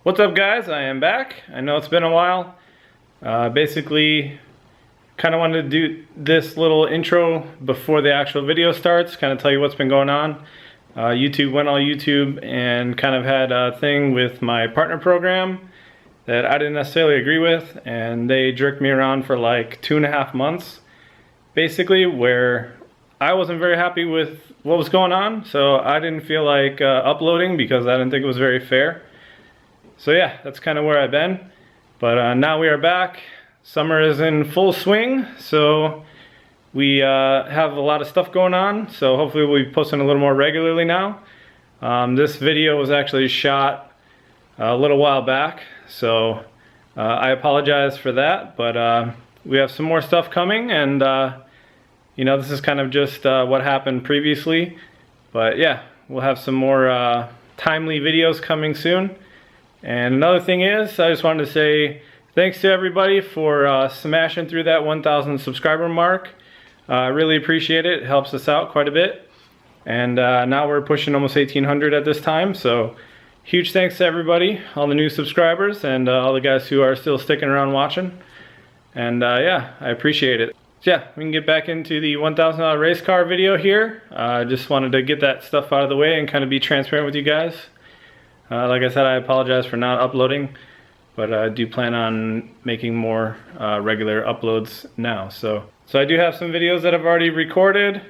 What's up, guys? I am back. I know it's been a while. Basically, kind of wanted to do this little intro before the actual video starts, kind of tell you what's been going on. YouTube went all YouTube and kind of had a thing with my partner program that I didn't necessarily agree with, and they jerked me around for like 2.5 months, basically, where I wasn't very happy with what was going on, so I didn't feel like uploading because I didn't think it was very fair. So yeah, that's kind of where I've been. But now we are back. Summer is in full swing, so we have a lot of stuff going on. So hopefully we'll be posting a little more regularly now. This video was actually shot a little while back, so I apologize for that. But we have some more stuff coming, and you know, this is kind of just what happened previously. But yeah, we'll have some more timely videos coming soon. And another thing is, I just wanted to say thanks to everybody for smashing through that 1,000 subscriber mark. I really appreciate it. It helps us out quite a bit. And now we're pushing almost 1,800 at this time. So huge thanks to everybody, all the new subscribers, and all the guys who are still sticking around watching. And yeah, I appreciate it. So yeah, we can get back into the $1,000 race car video here. I just wanted to get that stuff out of the way and kind of be transparent with you guys. Like I said, I apologize for not uploading, but I do plan on making more regular uploads now. So I do have some videos that I've already recorded,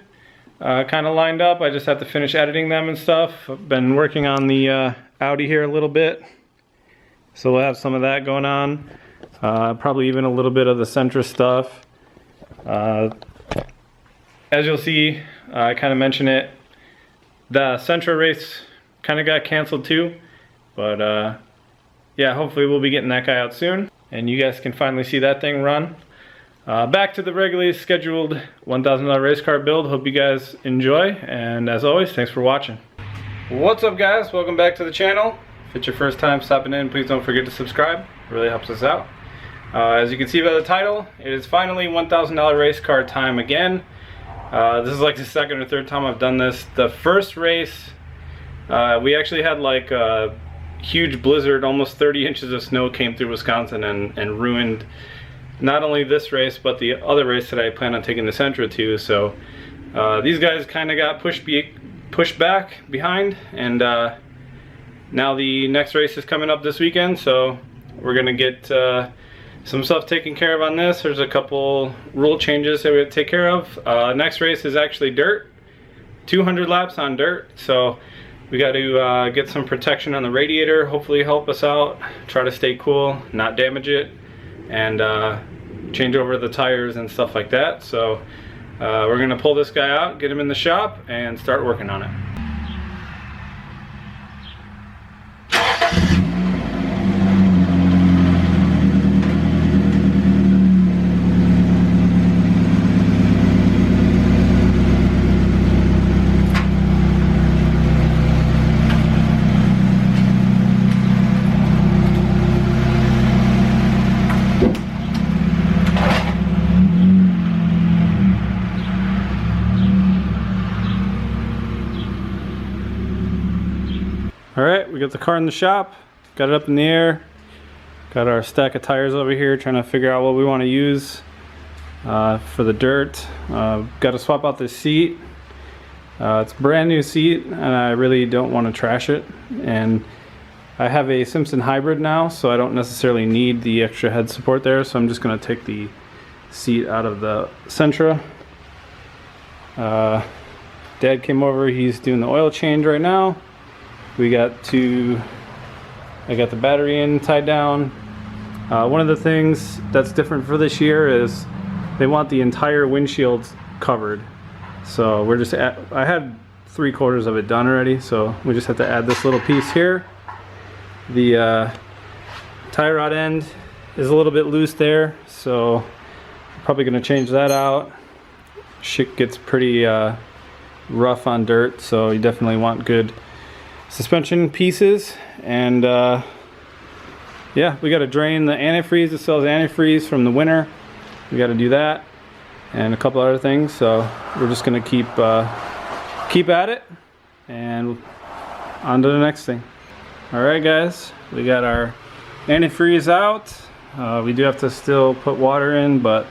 kind of lined up. I just have to finish editing them and stuff. I've been working on the Audi here a little bit, so we'll have some of that going on. Probably even a little bit of the Sentra stuff. As you'll see, I kind of mentioned it, the Sentra race kind of got canceled too. But yeah, hopefully we'll be getting that guy out soon, and you guys can finally see that thing run. Back to the regularly scheduled $1,000 race car build. Hope you guys enjoy, and as always, thanks for watching. What's up, guys? Welcome back to the channel. If it's your first time stopping in, please don't forget to subscribe. It really helps us out. As you can see by the title, it is finally $1,000 race car time again. This is like the second or third time I've done this. The first race, we actually had like a huge blizzard. Almost 30 inches of snow came through Wisconsin and ruined not only this race but the other race that I plan on taking the Sentra to. So these guys kind of got pushed back behind, and now the next race is coming up this weekend, so we're gonna get some stuff taken care of on this. There's a couple rule changes that we have to take care of. Next race is actually dirt, 200 laps on dirt, so we got to get some protection on the radiator, hopefully help us out, try to stay cool, not damage it, and change over the tires and stuff like that. So we're gonna pull this guy out, get him in the shop, and start working on it. Alright, we got the car in the shop, got it up in the air, got our stack of tires over here, trying to figure out what we want to use for the dirt. Got to swap out this seat. It's a brand new seat, and I really don't want to trash it. And I have a Simpson hybrid now, so I don't necessarily need the extra head support there, so I'm just going to take the seat out of the Sentra. Dad came over, he's doing the oil change right now. I got the battery in, tied down. One of the things that's different for this year is they want the entire windshield covered. So we're just I had 3/4 of it done already, so we just have to add this little piece here. The tie rod end is a little bit loose there, so I'm probably gonna change that out. Shit gets pretty rough on dirt, so you definitely want good suspension pieces. And yeah, we got to drain the antifreeze. It sells antifreeze from the winter. We got to do that, and a couple other things. So we're just gonna keep at it, and on to the next thing. Alright guys, we got our antifreeze out. We do have to still put water in, but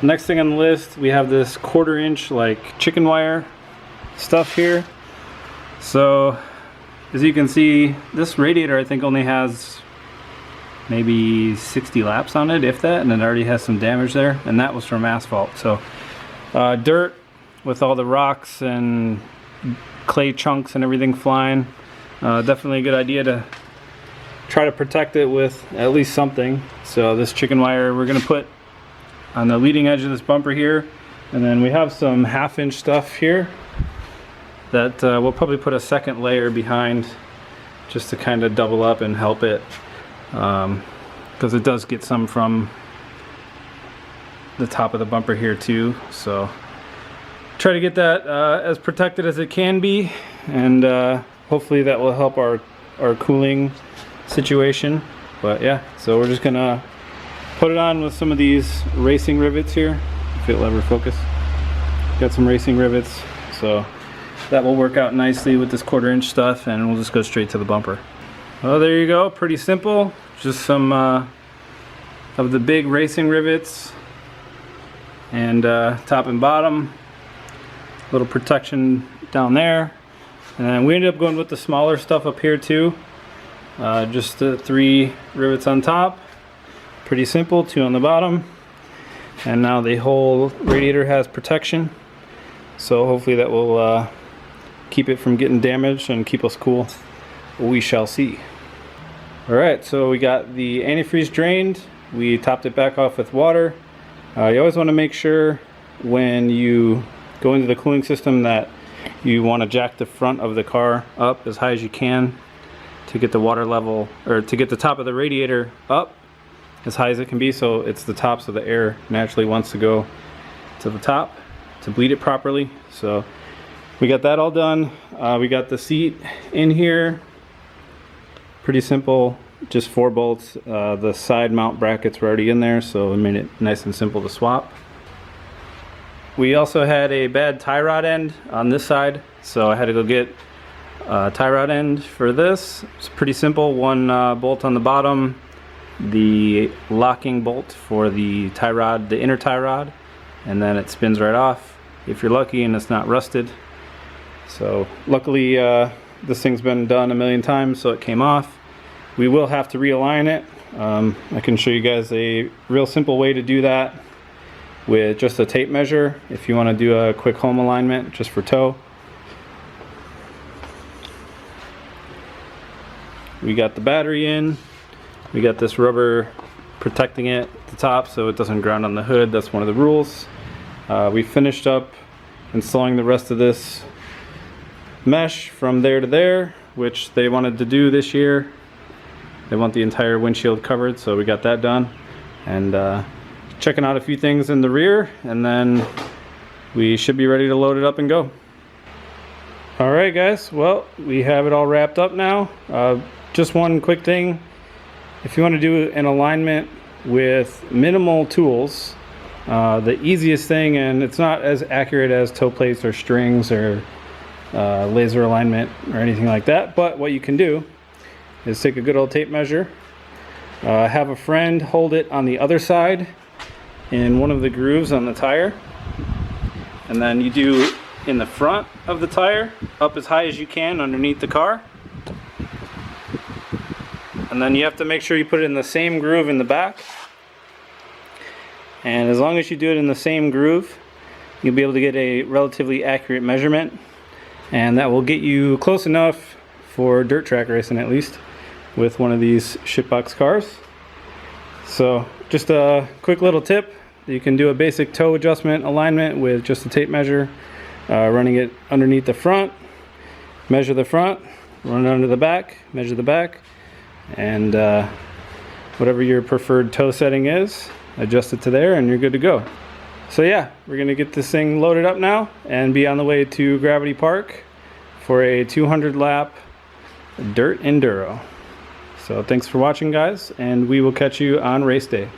next thing on the list, we have this 1/4 inch like chicken wire stuff here. So as you can see, this radiator I think only has maybe 60 laps on it, if that, and it already has some damage there, and that was from asphalt. So dirt with all the rocks and clay chunks and everything flying, definitely a good idea to try to protect it with at least something. So this chicken wire we're going to put on the leading edge of this bumper here, and then we have some 1/2 inch stuff here that we'll probably put a second layer behind just to kind of double up and help it, because it does get some from the top of the bumper here too. So try to get that as protected as it can be, and hopefully that will help our cooling situation. But yeah, so we're just gonna put it on with some of these racing rivets here, if it'll ever focus. Got some racing rivets, so that will work out nicely with this 1/4 inch stuff, and we'll just go straight to the bumper. Well, there you go, pretty simple. Just some of the big racing rivets, and top and bottom, little protection down there, and then we ended up going with the smaller stuff up here too. Just the 3 rivets on top, pretty simple, 2 on the bottom, and now the whole radiator has protection, so hopefully that will keep it from getting damaged and keep us cool. We shall see. Alright, so we got the antifreeze drained, we topped it back off with water. You always want to make sure when you go into the cooling system that you want to jack the front of the car up as high as you can to get the water level, or to get the top of the radiator up as high as it can be, so it's the top, so the air naturally wants to go to the top to bleed it properly. So we got that all done. We got the seat in here, pretty simple, just 4 bolts. The side mount brackets were already in there, so it made it nice and simple to swap. We also had a bad tie rod end on this side, so I had to go get a tie rod end for this. It's pretty simple, 1 bolt on the bottom, the locking bolt for the tie rod, the inner tie rod, and then it spins right off if you're lucky and it's not rusted. So luckily this thing's been done a million times, so it came off. We will have to realign it. I can show you guys a real simple way to do that with just a tape measure if you want to do a quick home alignment just for tow. We got the battery in, we got this rubber protecting it at the top so it doesn't ground on the hood. That's one of the rules. We finished up installing the rest of this mesh from there to there, which they wanted to do this year. They want the entire windshield covered, so we got that done, and checking out a few things in the rear, and then we should be ready to load it up and go. Alright guys, well, we have it all wrapped up now. Just one quick thing, if you want to do an alignment with minimal tools, the easiest thing, and it's not as accurate as toe plates or strings or laser alignment or anything like that, but what you can do is take a good old tape measure, have a friend hold it on the other side in one of the grooves on the tire, and then you do in the front of the tire up as high as you can underneath the car, and then you have to make sure you put it in the same groove in the back, and as long as you do it in the same groove you'll be able to get a relatively accurate measurement, and that will get you close enough for dirt track racing, at least with one of these shitbox cars. So just a quick little tip, you can do a basic toe adjustment alignment with just a tape measure, running it underneath the front, measure the front, run it under the back, measure the back, and whatever your preferred toe setting is, adjust it to there and you're good to go. So yeah, we're gonna get this thing loaded up now and be on the way to Gravity Park for a 200 lap dirt enduro. So thanks for watching guys, and we will catch you on race day.